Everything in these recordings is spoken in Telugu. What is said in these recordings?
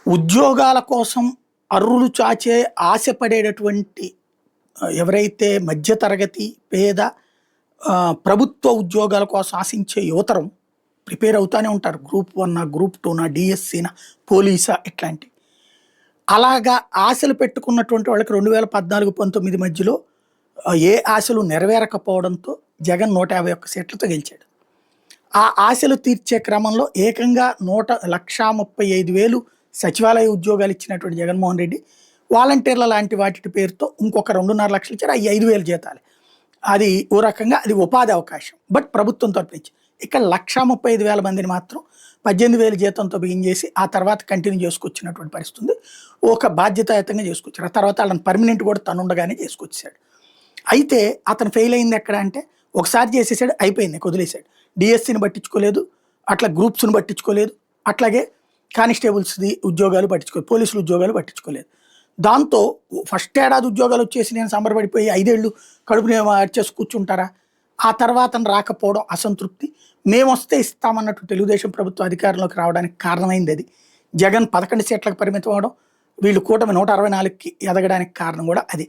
ఉద్యోగాల కోసం అర్రులు చాచే ఆశపడేటటువంటి ఎవరైతే మధ్యతరగతి పేద ప్రభుత్వ ఉద్యోగాల కోసం ఆశించే యువతరం ప్రిపేర్ అవుతానే ఉంటారు. గ్రూప్ 1 గ్రూప్ 2 డిఎస్సీనా పోలీసా ఇట్లాంటి అలాగా ఆశలు పెట్టుకున్నటువంటి వాళ్ళకి 2014-19 మధ్యలో ఏ ఆశలు నెరవేరకపోవడంతో జగన్ 151 సీట్లతో గెలిచాడు. ఆ ఆశలు తీర్చే క్రమంలో ఏకంగా 1,35,000 సచివాలయ ఉద్యోగాలు ఇచ్చినటువంటి జగన్మోహన్ రెడ్డి వాలంటీర్ల లాంటి వాటి పేరుతో ఇంకొక 2.5 లక్షలు ఇచ్చారు. అవి 5,000 జీతాలు. అది ఓ రకంగా అది ఉపాధి అవకాశం. బట్ ప్రభుత్వం తరపు నుంచి ఇక్కడ 1,35,000 మందిని మాత్రం 18,000 జీతంతో బిగించేసి ఆ తర్వాత కంటిన్యూ చేసుకొచ్చినటువంటి పరిస్థితి ఉంది. ఒక బాధ్యతాయుతంగా చేసుకొచ్చారు. ఆ తర్వాత వాళ్ళని పర్మనెంట్ కూడా తనుండగానే చేసుకొచ్చాడు. అయితే అతను ఫెయిల్ అయింది ఎక్కడ అంటే ఒకసారి చేసేసాడు, అయిపోయింది, వదిలేశాడు. డిఎస్సీని పట్టించుకోలేదు, అట్లా గ్రూప్స్ని పట్టించుకోలేదు, అట్లాగే కానిస్టేబుల్స్ది ఉద్యోగాలు పట్టించుకోలేదు, పోలీసులు ఉద్యోగాలు పట్టించుకోలేదు. దాంతో ఫస్ట్ ఏడాది ఉద్యోగాలు వచ్చేసి నేను సంబరపడిపోయి 5 ఏళ్ళు కడుపునే చేసి కూర్చుంటారా? ఆ తర్వాత రాకపోవడం అసంతృప్తి. మేము వస్తే ఇస్తామన్నట్టు తెలుగుదేశం ప్రభుత్వం అధికారంలోకి రావడానికి కారణమైంది అది. జగన్ 11 సీట్లకు పరిమితం అవడం, వీళ్ళు కూటమి 164కి ఎదగడానికి కారణం కూడా అది.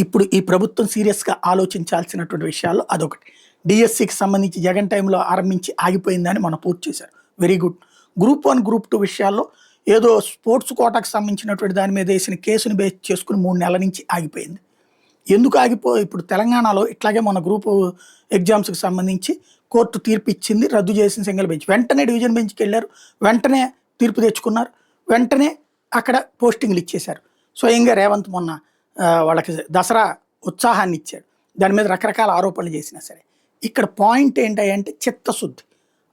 ఇప్పుడు ఈ ప్రభుత్వం సీరియస్గా ఆలోచించాల్సినటువంటి విషయాల్లో అదొకటి. డిఎస్సికి సంబంధించి జగన్ టైంలో ఆరంభించి ఆగిపోయిందని మనం పూర్తి చేశారు. Very good. గ్రూప్ 1 గ్రూప్ 2 విషయాల్లో ఏదో స్పోర్ట్స్ కోటాకు సంబంధించినటువంటి దాని మీద వేసిన కేసును బేస్ చేసుకుని 3 నెలల నుంచి ఆగిపోయింది. ఎందుకు ఇప్పుడు తెలంగాణలో ఇట్లాగే మన గ్రూప్ ఎగ్జామ్స్కి సంబంధించి కోర్టు తీర్పు ఇచ్చింది, రద్దు చేసిన సింగిల్ బెంచ్. వెంటనే డివిజన్ బెంచ్కి వెళ్ళారు, వెంటనే తీర్పు తెచ్చుకున్నారు, వెంటనే అక్కడ పోస్టింగ్లు ఇచ్చేశారు. స్వయంగా రేవంత్ మొన్న వాళ్ళకి దసరా ఉత్సాహాన్ని ఇచ్చాడు. దాని మీద రకరకాల ఆరోపణలు చేసినా సరే ఇక్కడ పాయింట్ ఏంటంటే చిత్తశుద్ధి.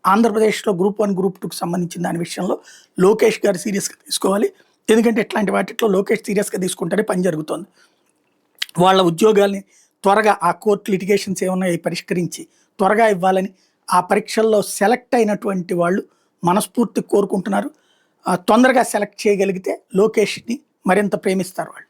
ఆంధ్రప్రదేశ్లో గ్రూప్ 1 గ్రూప్ 2కి సంబంధించిన దాని విషయంలో లోకేష్ గారు సీరియస్గా తీసుకోవాలి. ఎందుకంటే ఇట్లాంటి వాటిలో లోకేష్ సీరియస్గా తీసుకుంటేనే పని జరుగుతుంది. వాళ్ళ ఉద్యోగాల్ని త్వరగా ఆ కోర్టు లిటిగేషన్స్ ఏమున్నాయో పరిష్కరించి త్వరగా ఇవ్వాలని ఆ పరీక్షల్లో సెలెక్ట్ అయినటువంటి వాళ్ళు మనస్ఫూర్తి కోరుకుంటున్నారు. తొందరగా సెలెక్ట్ చేయగలిగితే లోకేష్ని మరింత ప్రేమిస్తారు వాళ్ళు.